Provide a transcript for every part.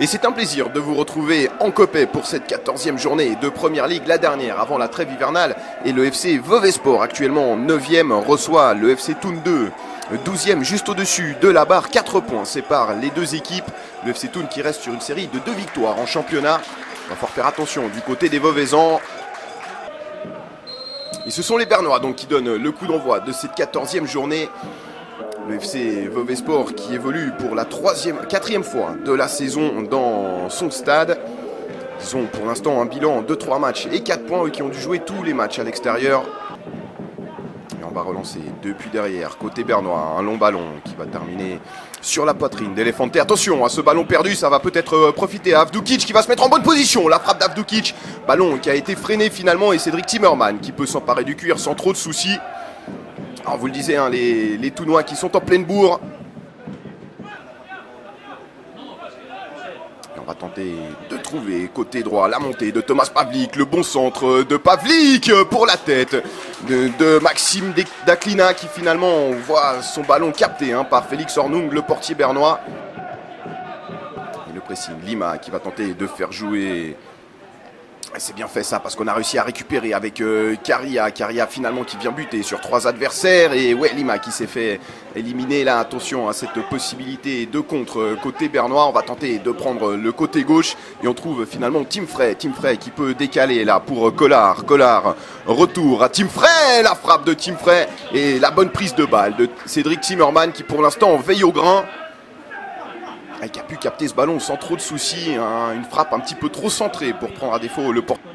Et c'est un plaisir de vous retrouver en Copé pour cette 14e journée de Première Ligue, la dernière avant la trêve hivernale. Et le FC Vevey-Sport, actuellement 9e, reçoit le FC Thun 2, 12e juste au-dessus de la barre. 4 points séparent les deux équipes. Le FC Thun qui reste sur une série de 2 victoires en championnat. Il va falloir faire attention du côté des Veveysans. Et ce sont les Bernois donc qui donnent le coup d'envoi de cette 14e journée. Le FC Vevey-Sport qui évolue pour la 4e fois de la saison dans son stade. Ils ont pour l'instant un bilan de 3 matchs et 4 points, eux qui ont dû jouer tous les matchs à l'extérieur. Et on va relancer depuis derrière, côté bernois, un long ballon qui va terminer sur la poitrine d'Elefante. Attention à ce ballon perdu, ça va peut-être profiter à Avdukic qui va se mettre en bonne position. La frappe d'Avdukic, ballon qui a été freiné finalement, et Cédric Timmerman qui peut s'emparer du cuir sans trop de soucis. Alors vous le disiez, hein, les Tounois qui sont en pleine bourre. Et on va tenter de trouver côté droit la montée de Thomas Pavlik, le bon centre de Pavlik pour la tête de Maxime Daklina qui finalement voit son ballon capté par Félix Hornung, le portier bernois. Et le pressing, Lima qui va tenter de faire jouer. C'est bien fait ça parce qu'on a réussi à récupérer avec Caria finalement qui vient buter sur 3 adversaires. Et ouais, Lima qui s'est fait éliminer là. Attention à cette possibilité de contre côté bernois. On va tenter de prendre le côté gauche et on trouve finalement Tim Frey qui peut décaler là pour Collard. Retour à Tim Frey, la frappe de Tim Frey et la bonne prise de balle de Cédric Timmerman qui pour l'instant veille au grain. Et qui a pu capter ce ballon sans trop de soucis, une frappe un petit peu trop centrée pour prendre à défaut le porteur.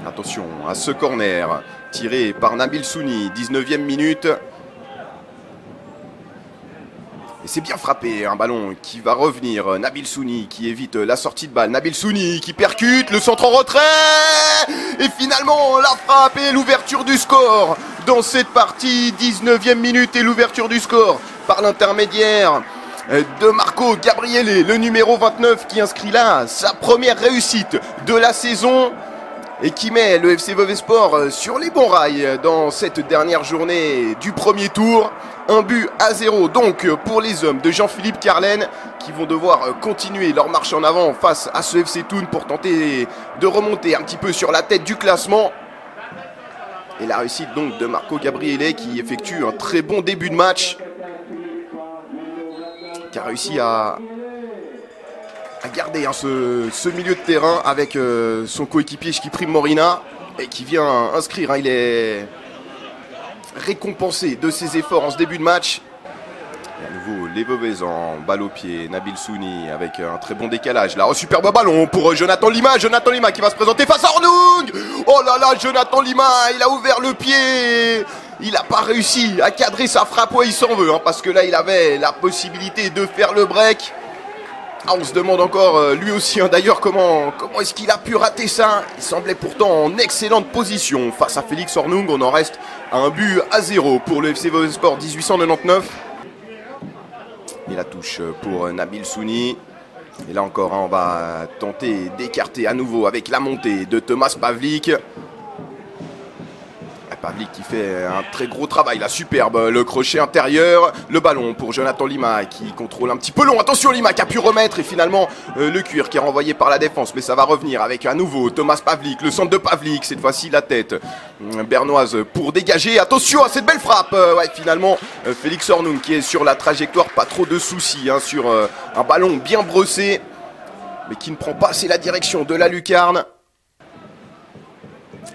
Attention à ce corner tiré par Nabil Souni, 19e minute. Et c'est bien frappé, un ballon qui va revenir. Nabil Souni qui évite la sortie de balle. Nabil Souni qui percute, le centre en retrait. Et finalement, la frappe et l'ouverture du score. Dans cette partie, 19e minute et l'ouverture du score par l'intermédiaire de Marco Gabriele, le numéro 29 qui inscrit là sa première réussite de la saison. Et qui met le FC Vevey-Sport sur les bons rails dans cette dernière journée du premier tour. 1-0 donc pour les hommes de Jean-Philippe Carlen qui vont devoir continuer leur marche en avant face à ce FC Thun pour tenter de remonter un petit peu sur la tête du classement. Et la réussite donc de Marco Gabriele qui effectue un très bon début de match. Qui a réussi à garder ce milieu de terrain avec son coéquipier Shkiprim Morina et qui vient inscrire. Il est récompensé de ses efforts en ce début de match. Et à nouveau les Veveysans, balle au pied, Nabil Souni avec un très bon décalage. Là, superbe ballon pour Jonathan Lima qui va se présenter face à Hornung. Oh là là, Jonathan Lima, il a ouvert le pied. Il n'a pas réussi à cadrer sa frappe. Ouais, il s'en veut parce que là, il avait la possibilité de faire le break. On se demande encore, lui aussi, d'ailleurs, comment est-ce qu'il a pu rater ça. Il semblait pourtant en excellente position face à Félix Hornung. On en reste à 1-0 pour le FC Vevey-Sport 1899. Et la touche pour Nabil Souni. Et là encore, on va tenter d'écarter à nouveau avec la montée de Thomas Pavlik. Pavlik qui fait un très gros travail, là, superbe, le crochet intérieur, le ballon pour Jonathan Lima qui contrôle un petit peu long, attention Lima qui a pu remettre et finalement le cuir qui est renvoyé par la défense, mais ça va revenir avec à nouveau Thomas Pavlik, le centre de Pavlik, cette fois-ci la tête bernoise pour dégager, attention à cette belle frappe, ouais, finalement Félix Hornung qui est sur la trajectoire, pas trop de soucis sur un ballon bien brossé, mais qui ne prend pas assez la direction de la lucarne.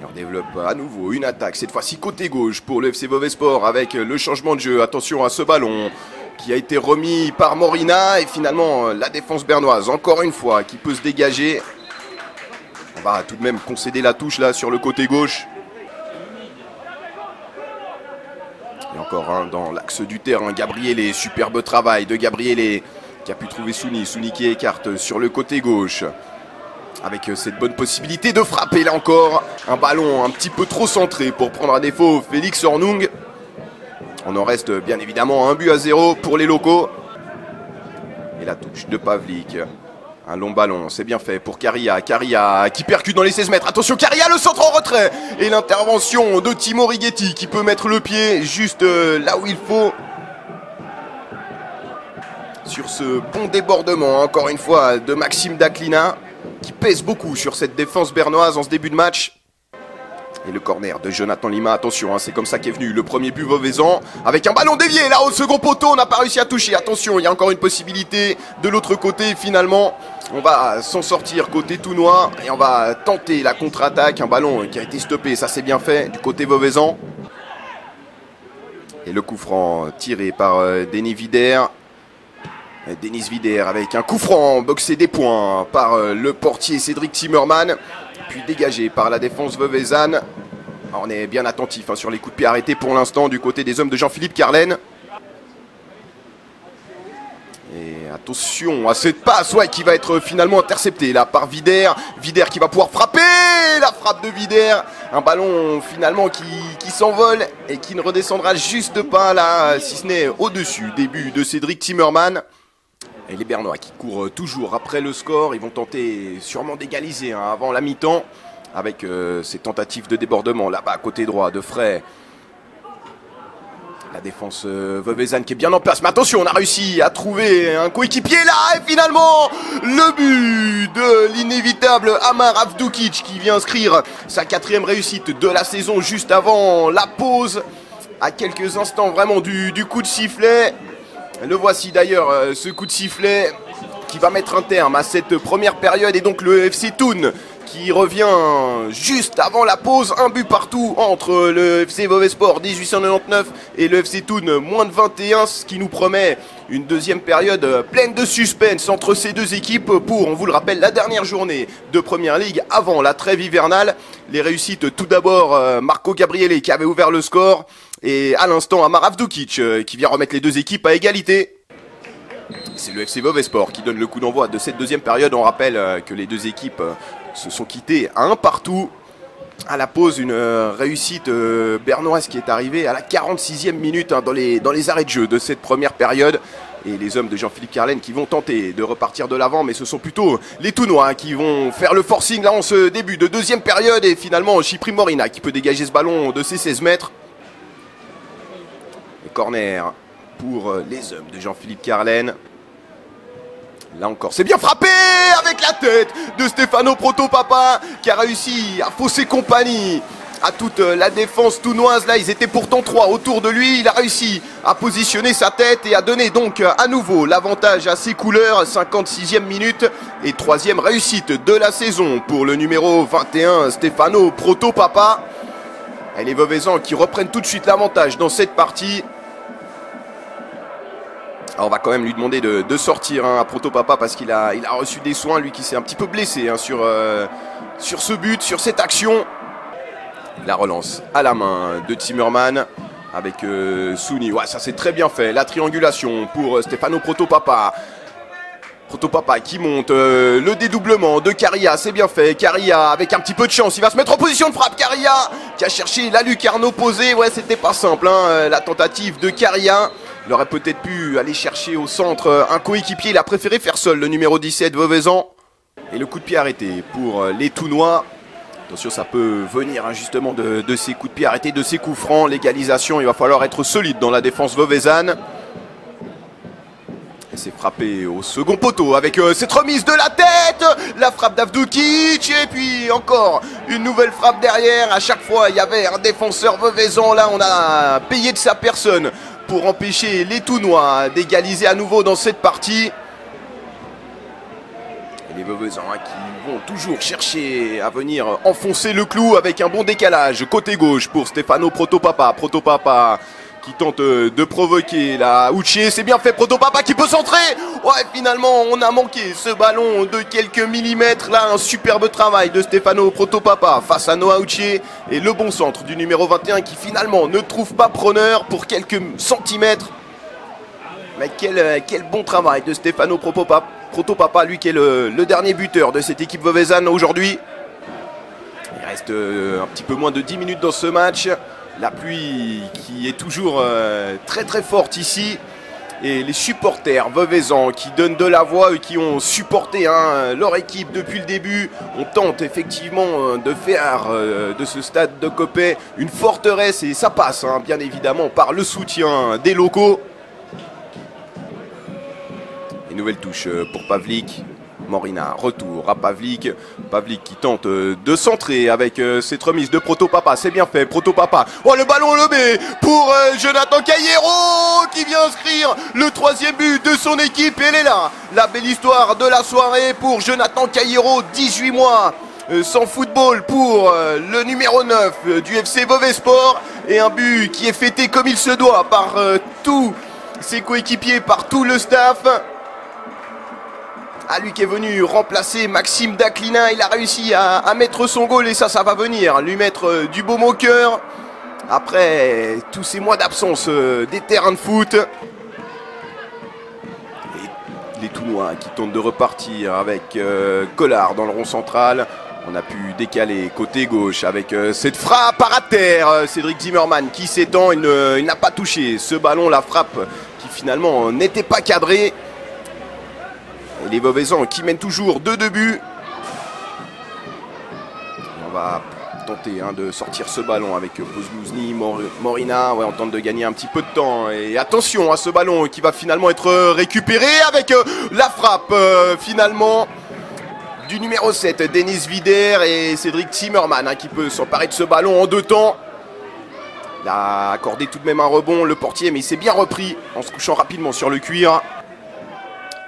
On développe à nouveau une attaque, cette fois-ci côté gauche pour le FC Vevey-Sport avec le changement de jeu. Attention à ce ballon qui a été remis par Morina et finalement la défense bernoise, encore une fois, qui peut se dégager. On va tout de même concéder la touche là sur le côté gauche. Et encore dans l'axe du terrain, Gabriele, superbe travail de Gabriele qui a pu trouver Souni qui écarte sur le côté gauche. Avec cette bonne possibilité de frapper, là encore, un ballon un petit peu trop centré pour prendre à défaut Félix Hornung. On en reste bien évidemment à 1-0 pour les locaux. Et la touche de Pavlik. Un long ballon, c'est bien fait pour Caria. Caria qui percute dans les 16 mètres. Attention, Caria, le centre en retrait. Et l'intervention de Timo Righetti qui peut mettre le pied juste là où il faut. Sur ce bon débordement, encore une fois, de Maxime Daclina, qui pèse beaucoup sur cette défense bernoise en ce début de match. Et le corner de Jonathan Lima, attention, hein, c'est comme ça qu'est venu le premier but vauvesan. Avec un ballon dévié là au second poteau, on n'a pas réussi à toucher. Attention, il y a encore une possibilité de l'autre côté finalement. On va s'en sortir côté Tounois et on va tenter la contre-attaque. Un ballon qui a été stoppé, ça c'est bien fait du côté vauvesan. Et le coup franc tiré par Denis Vider. Denis Vider avec un coup franc boxé des points par le portier Cédric Zimmermann. Puis dégagé par la défense veuvezane. On est bien attentif hein, sur les coups de pied arrêtés pour l'instant du côté des hommes de Jean-Philippe Carlen. Et attention à cette passe qui va être finalement interceptée là par Vider. Vider qui va pouvoir frapper. La frappe de Vider. Un ballon finalement qui s'envole et qui ne redescendra juste pas là, si ce n'est au-dessus. Début de Cédric Zimmermann. Et les Bernois qui courent toujours après le score, ils vont tenter sûrement d'égaliser hein, avant la mi-temps avec ces tentatives de débordement là-bas côté droit de Fray. La défense veuvezane qui est bien en place, mais attention, on a réussi à trouver un coéquipier là et finalement le but de l'inévitable Amar Avdukic qui vient inscrire sa 4e réussite de la saison juste avant la pause, à quelques instants vraiment du coup de sifflet. Le voici d'ailleurs, ce coup de sifflet qui va mettre un terme à cette première période et donc le FC Thun qui revient juste avant la pause. Un but partout entre le FC Vauvesport 1899 et le FC Thun moins de 21, ce qui nous promet une deuxième période pleine de suspense entre ces deux équipes pour, on vous le rappelle, la dernière journée de Première Ligue avant la trêve hivernale. Les réussites tout d'abord Marco Gabriele qui avait ouvert le score. Et à l'instant, Amar Avdukic qui vient remettre les deux équipes à égalité. C'est le FC Vauvesport qui donne le coup d'envoi de cette deuxième période. On rappelle que les deux équipes se sont quittées à un partout. À la pause, une réussite bernoise qui est arrivée à la 46e minute hein, dans les arrêts de jeu de cette première période. Et les hommes de Jean-Philippe Carlen qui vont tenter de repartir de l'avant, mais ce sont plutôt les Tounois qui vont faire le forcing là en ce début de deuxième période. Et finalement, Chypri Morina qui peut dégager ce ballon de ses 16 mètres. Corner pour les hommes de Jean-Philippe Carlen. Là encore, c'est bien frappé avec la tête de Stefano Protopapa qui a réussi à fausser compagnie à toute la défense tounoise. Là, ils étaient pourtant 3 autour de lui. Il a réussi à positionner sa tête et à donner donc à nouveau l'avantage à ses couleurs. 56e minute et 3e réussite de la saison pour le numéro 21, Stefano Protopapa. Et les Vauvesans qui reprennent tout de suite l'avantage dans cette partie. Alors on va quand même lui demander de sortir hein, à Protopapa parce qu'il a reçu des soins, lui qui s'est un petit peu blessé hein, sur ce but, sur cette action. La relance à la main de Zimmermann avec Souni. Ouais, ça c'est très bien fait. La triangulation pour Stefano Protopapa. Protopapa qui monte, le dédoublement de Caria, c'est bien fait. Caria avec un petit peu de chance, il va se mettre en position de frappe. Caria qui a cherché la lucarne opposée. Ouais, c'était pas simple hein, la tentative de Caria. Il aurait peut-être pu aller chercher au centre un coéquipier. Il a préféré faire seul le numéro 17 Vauvezan. Et le coup de pied arrêté pour les Tounois. Attention, ça peut venir hein, justement de ces coups de pied arrêtés, de ces coups francs. L'égalisation, il va falloir être solide dans la défense vauvezane. Et c'est frappé au second poteau avec cette remise de la tête. La frappe d'Avdukic. Et puis encore une nouvelle frappe derrière. À chaque fois, il y avait un défenseur vauvezan. Là, on a payé de sa personne pour empêcher les Tounois d'égaliser à nouveau dans cette partie. Et les Vauvezans hein, qui vont toujours chercher à venir enfoncer le clou avec un bon décalage. Côté gauche pour Stefano Protopapa. Protopapa qui tente de provoquer la Uche. C'est bien fait, Protopapa qui peut centrer. Ouais, finalement, on a manqué ce ballon de quelques millimètres. Là, un superbe travail de Stefano Protopapa face à Noah Uche. Et le bon centre du numéro 21 qui finalement ne trouve pas preneur pour quelques centimètres. Mais quel bon travail de Stefano Protopapa, lui qui est le dernier buteur de cette équipe vauvezane aujourd'hui. Il reste un petit peu moins de 10 minutes dans ce match. La pluie qui est toujours très très forte ici. et les supporters veuvezans qui donnent de la voix, eux qui ont supporté leur équipe depuis le début. On tente effectivement de faire de ce stade de Coppet une forteresse et ça passe bien évidemment par le soutien des locaux. Et nouvelle touche pour Pavlik. Morina, retour à Pavlik. Pavlik qui tente de centrer avec cette remise de Protopapa. C'est bien fait, Protopapa. Oh, le ballon levé pour Jonathan Cayero qui vient inscrire le 3e but de son équipe. Elle est là. La belle histoire de la soirée pour Jonathan Cayero, 18 mois. Sans football pour le numéro 9 du FC Vevey-Sport. Et un but qui est fêté comme il se doit par tous ses coéquipiers, par tout le staff. Lui qui est venu remplacer Maxime Daclina, il a réussi à mettre son goal et ça va venir lui mettre du baume au cœur après tous ces mois d'absence des terrains de foot. Et les Toulnois qui tentent de repartir avec Collard dans le rond central. On a pu décaler côté gauche avec cette frappe à terre. Cédric Zimmermann qui s'étend, il n'a pas touché ce ballon, la frappe qui finalement n'était pas cadrée. Et les Veuvezans qui mènent toujours 2 buts. On va tenter de sortir ce ballon avec Pozlouzny, Morina. Ouais, on tente de gagner un petit peu de temps. Et attention à ce ballon qui va finalement être récupéré avec la frappe finalement du numéro 7, Denis Vider et Cédric Zimmermann qui peut s'emparer de ce ballon en 2 temps. Il a accordé tout de même un rebond, le portier, mais il s'est bien repris en se couchant rapidement sur le cuir.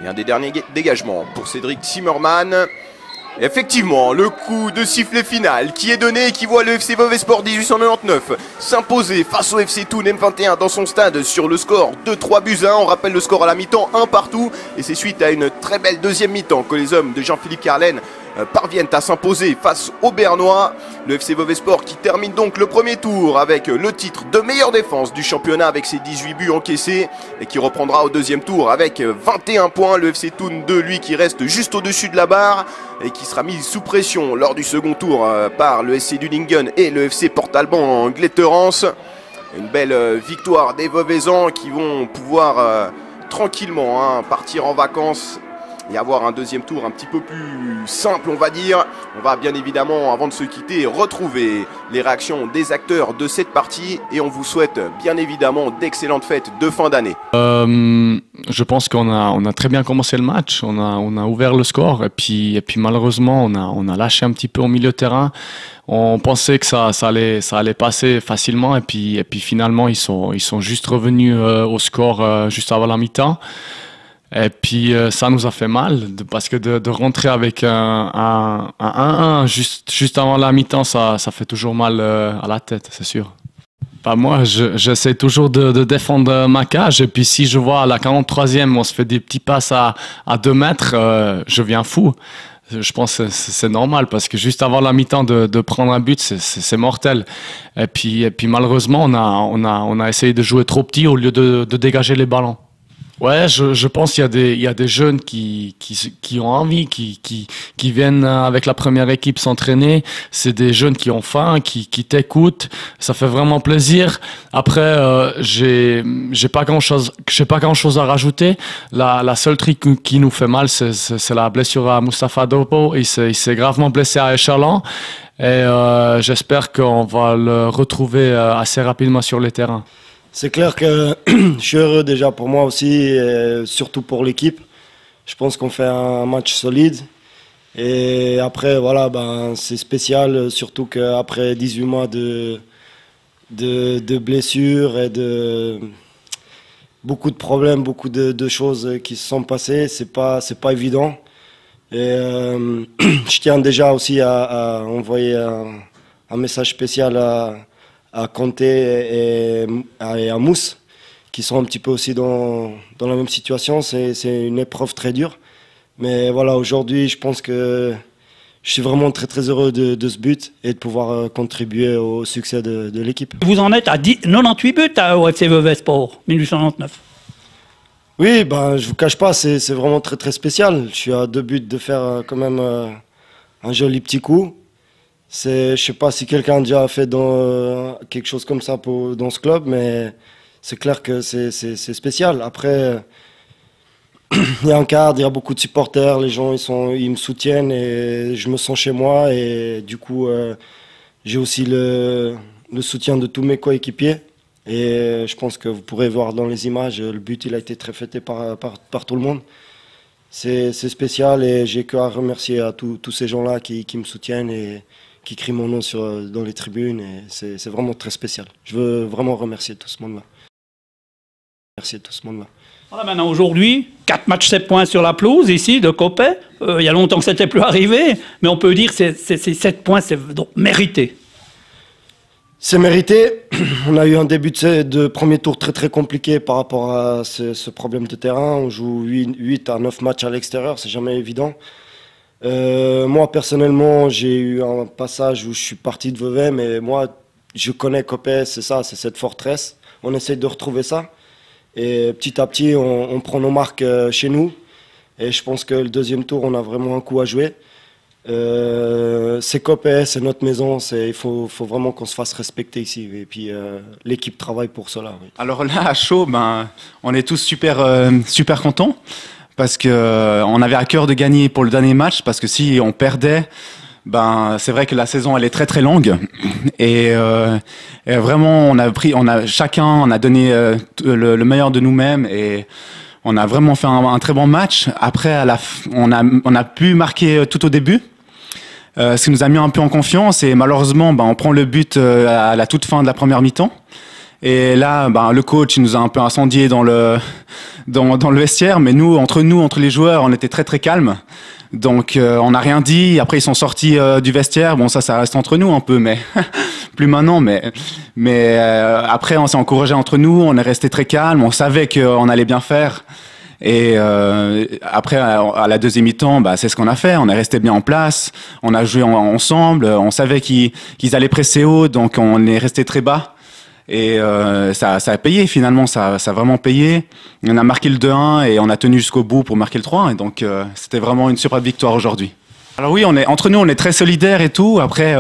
Et un des derniers dégagements pour Cédric Zimmermann. Effectivement, le coup de sifflet final qui est donné et qui voit le FC Vevey-Sport 1899 s'imposer face au FC Thun M21 dans son stade sur le score de 3-1. On rappelle le score à la mi-temps, 1 partout. Et c'est suite à une très belle deuxième mi-temps que les hommes de Jean-Philippe Carlen parviennent à s'imposer face aux Bernois. Le FC Vevey-Sport qui termine donc le premier tour avec le titre de meilleure défense du championnat avec ses 18 buts encaissés et qui reprendra au deuxième tour avec 21 points. Le FC Thun 2, lui, qui reste juste au-dessus de la barre et qui sera mis sous pression lors du second tour par le SC Dulingen et le FC Port-Alban en Gletterance. Une belle victoire des Veveysans qui vont pouvoir tranquillement partir en vacances et avoir un deuxième tour un petit peu plus simple, on va dire. On va bien évidemment, avant de se quitter, retrouver les réactions des acteurs de cette partie et on vous souhaite bien évidemment d'excellentes fêtes de fin d'année. Je pense qu'on a très bien commencé le match, on a ouvert le score et puis malheureusement on a lâché un petit peu au milieu de terrain. On pensait que ça allait passer facilement et puis finalement ils sont juste revenus au score juste avant la mi-temps. Et puis ça nous a fait mal parce que de rentrer avec un 1-1 juste avant la mi-temps, ça fait toujours mal à la tête, c'est sûr. Bah moi, j'essaie toujours de défendre ma cage et puis si je vois à la 43e, on se fait des petits passes à 2 mètres, je viens fou. Je pense que c'est normal parce que juste avant la mi-temps de prendre un but, c'est mortel. Et puis malheureusement, on a essayé de jouer trop petit au lieu de dégager les ballons. Ouais, je pense qu'il y a des jeunes qui ont envie, qui viennent avec la première équipe s'entraîner. C'est des jeunes qui ont faim, qui t'écoutent. Ça fait vraiment plaisir. Après, j'ai pas grand chose à rajouter. La seule truc qui nous fait mal, c'est la blessure à Moustapha Dopo. Il s'est gravement blessé à Échalon. Et j'espère qu'on va le retrouver assez rapidement sur les terrains. C'est clair que je suis heureux déjà pour moi aussi, et surtout pour l'équipe. Je pense qu'on fait un match solide. Et après, voilà, c'est spécial, surtout qu'après 18 mois de blessures et de beaucoup de problèmes, beaucoup de choses qui se sont passées, c'est pas évident. Et je tiens déjà aussi à envoyer un message spécial à Kanté et à Mousse, qui sont un petit peu aussi dans la même situation. C'est une épreuve très dure. Mais voilà, aujourd'hui, je pense que je suis vraiment très très heureux de ce but et de pouvoir contribuer au succès de l'équipe. Vous en êtes à 98 buts au FC Vevey-Sport 1899. Oui, je vous cache pas, c'est vraiment très très spécial. Je suis à 2 buts de faire quand même un joli petit coup. Je sais pas si quelqu'un a déjà fait quelque chose comme ça dans ce club, mais c'est clair que c'est spécial. Après, il y a un cadre, il y a beaucoup de supporters, les gens ils me soutiennent et je me sens chez moi. Et du coup, j'ai aussi le soutien de tous mes coéquipiers. Et je pense que vous pourrez voir dans les images, le but il a été très fêté par tout le monde. C'est spécial et j'ai que à remercier à tous ces gens-là qui me soutiennent et qui crient mon nom dans les tribunes. Et c'est vraiment très spécial. Je veux vraiment remercier tout ce monde-là. Merci à tout ce monde-là. Voilà, maintenant, aujourd'hui, 4 matchs, 7 points sur la pelouse, ici, de Coppet. Il y a longtemps que ça n'était plus arrivé, mais on peut dire que ces 7 points, c'est donc mérité. C'est mérité. On a eu un début de premier tour très très compliqué par rapport à ce problème de terrain. On joue 8 à 9 matchs à l'extérieur, c'est jamais évident. Moi, personnellement, j'ai eu un passage où je suis parti de Vevey, mais moi, je connais Coppet, c'est ça, c'est cette forteresse. On essaie de retrouver ça. Et petit à petit, on prend nos marques chez nous. Et je pense que le deuxième tour, on a vraiment un coup à jouer. C'est Coppet, c'est notre maison. Il faut vraiment qu'on se fasse respecter ici. Et puis, l'équipe travaille pour cela. Oui. Alors là, à chaud, on est tous super contents. Parce qu'on avait à cœur de gagner pour le dernier match. Parce que si on perdait, c'est vrai que la saison elle est très très longue et vraiment chacun on a donné le meilleur de nous-mêmes et on a vraiment fait un très bon match. Après on a pu marquer tout au début, ce qui nous a mis un peu en confiance et malheureusement on prend le but à la toute fin de la première mi-temps. Et là, le coach il nous a un peu incendié dans le vestiaire, mais entre les joueurs, on était très très calmes. Donc on n'a rien dit. Après ils sont sortis du vestiaire. Bon ça reste entre nous un peu, mais plus maintenant. Mais après on s'est encouragé entre nous. On est resté très calme. On savait qu'on allait bien faire. Et après à la deuxième mi-temps, c'est ce qu'on a fait. On est resté bien en place. On a joué ensemble. On savait qu'ils allaient presser haut, donc on est resté très bas. Et ça a payé finalement, ça a vraiment payé. On a marqué le 2-1 et on a tenu jusqu'au bout pour marquer le 3-1. Et donc c'était vraiment une super victoire aujourd'hui. Alors oui, entre nous, on est très solidaires et tout. Après,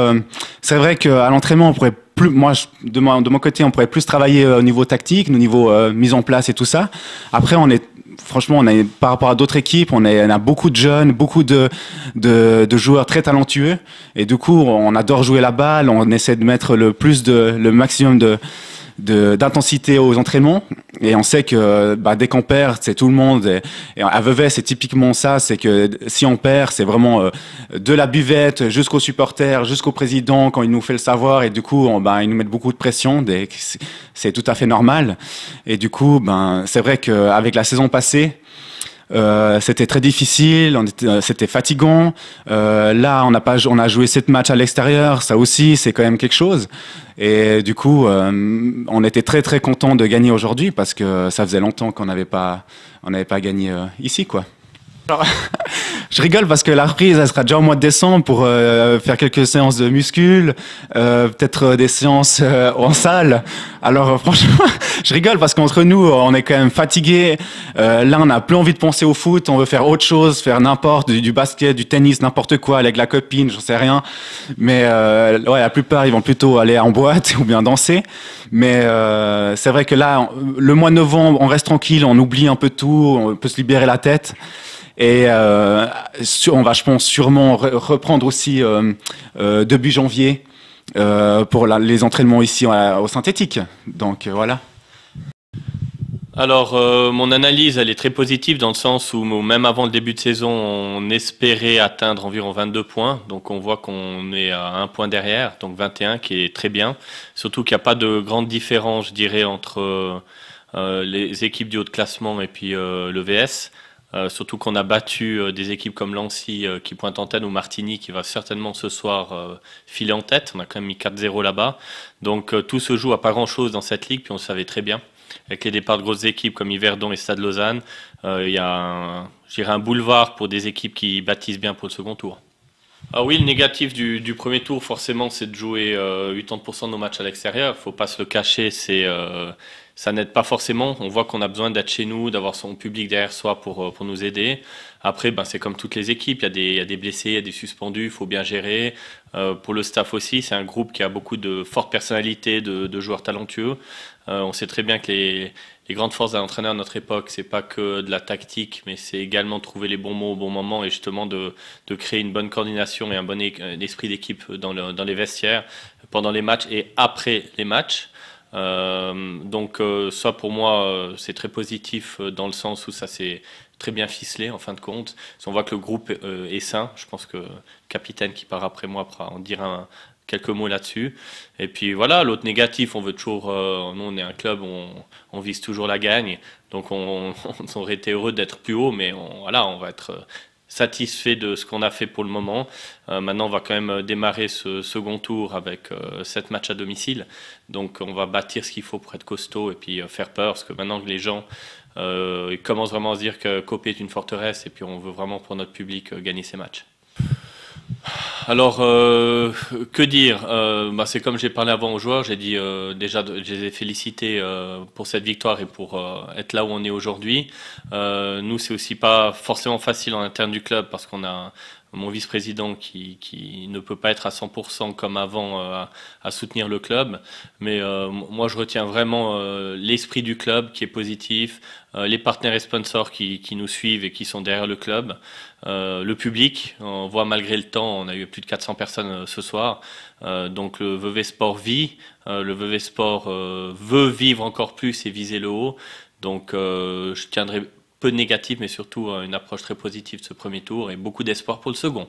c'est vrai qu'à l'entraînement, on pourrait plus, moi, de mon côté, on pourrait plus travailler au niveau tactique, au niveau mise en place et tout ça. Après, franchement, par rapport à d'autres équipes, on a beaucoup de jeunes, beaucoup de joueurs très talentueux. Et du coup, on adore jouer la balle. On essaie de mettre le maximum d'intensité aux entraînements. Et on sait que dès qu'on perd, c'est tout le monde. Et à Vevey, c'est typiquement ça. C'est que si on perd, c'est vraiment de la buvette jusqu'aux supporters, jusqu'au président quand il nous fait le savoir. Et du coup, ils nous mettent beaucoup de pression. C'est tout à fait normal. Et du coup, c'est vrai qu'avec la saison passée, c'était très difficile, c'était fatigant. Là, on a joué 7 matchs à l'extérieur, ça aussi, c'est quand même quelque chose. Et du coup, on était très très content de gagner aujourd'hui parce que ça faisait longtemps qu'on n'avait pas gagné ici, quoi. Alors, je rigole parce que la reprise, elle sera déjà au mois de décembre pour faire quelques séances de muscles, peut-être des séances en salle. Alors franchement, je rigole parce qu'entre nous, on est quand même fatigués. Là, on n'a plus envie de penser au foot, on veut faire autre chose, faire n'importe, du basket, du tennis, n'importe quoi, avec la copine, j'en sais rien. Mais la plupart, ils vont plutôt aller en boîte ou bien danser. Mais c'est vrai que là, le mois de novembre, on reste tranquille, on oublie un peu tout, on peut se libérer la tête. Et on va, je pense, sûrement reprendre aussi début janvier pour les entraînements ici au synthétique. Donc voilà. Alors, mon analyse, elle est très positive dans le sens où même avant le début de saison, on espérait atteindre environ 22 points. Donc, on voit qu'on est à 1 point derrière, donc 21, qui est très bien. Surtout qu'il n'y a pas de grande différence, je dirais, entre les équipes du haut de classement et puis le VS. Surtout qu'on a battu des équipes comme Lancy qui pointe en tête ou Martigny qui va certainement ce soir filer en tête. On a quand même mis 4-0 là-bas. Donc tout se joue à pas grand-chose dans cette ligue, puis on le savait très bien. Avec les départs de grosses équipes comme Yverdon et Stade Lausanne, il y a un boulevard pour des équipes qui bâtissent bien pour le second tour. Ah oui, le négatif du premier tour, forcément, c'est de jouer 80% de nos matchs à l'extérieur. Il ne faut pas se le cacher, c'est ça n'aide pas forcément. On voit qu'on a besoin d'être chez nous, d'avoir son public derrière soi pour nous aider. Après, c'est comme toutes les équipes, il y a des blessés, il y a des suspendus, il faut bien gérer. Pour le staff aussi, c'est un groupe qui a beaucoup de fortes personnalités, de joueurs talentueux. On sait très bien que les grandes forces d'un entraîneur à notre époque, c'est pas que de la tactique, mais c'est également trouver les bons mots au bon moment et justement de créer une bonne coordination et un bon esprit d'équipe dans les vestiaires, pendant les matchs et après les matchs. Donc ça pour moi c'est très positif dans le sens où ça s'est très bien ficelé en fin de compte. Si on voit que le groupe est sain, je pense que le capitaine qui part après moi pourra en dire quelques mots là-dessus. Et puis voilà, l'autre négatif, on veut toujours, nous on est un club où on vise toujours la gagne, donc on aurait été heureux d'être plus haut, mais on va être satisfait de ce qu'on a fait pour le moment. Maintenant, on va quand même démarrer ce second tour avec 7 matchs à domicile. Donc, on va bâtir ce qu'il faut pour être costaud et puis faire peur. Parce que maintenant que les gens ils commencent vraiment à se dire que Copé est une forteresse et puis on veut vraiment pour notre public gagner ces matchs. Alors, que dire c'est comme j'ai parlé avant aux joueurs, j'ai dit déjà, je les ai félicités pour cette victoire et pour être là où on est aujourd'hui. Nous, c'est aussi pas forcément facile en interne du club parce qu'on a mon vice-président qui ne peut pas être à 100% comme avant à soutenir le club. Mais moi, je retiens vraiment l'esprit du club qui est positif, les partenaires et sponsors qui nous suivent et qui sont derrière le club, le public. On voit malgré le temps, on a eu plus de 400 personnes ce soir. Donc le Vevey Sport vit, le Vevey Sport veut vivre encore plus et viser le haut. Donc je tiendrai peu de négatif, mais surtout une approche très positive de ce premier tour et beaucoup d'espoir pour le second.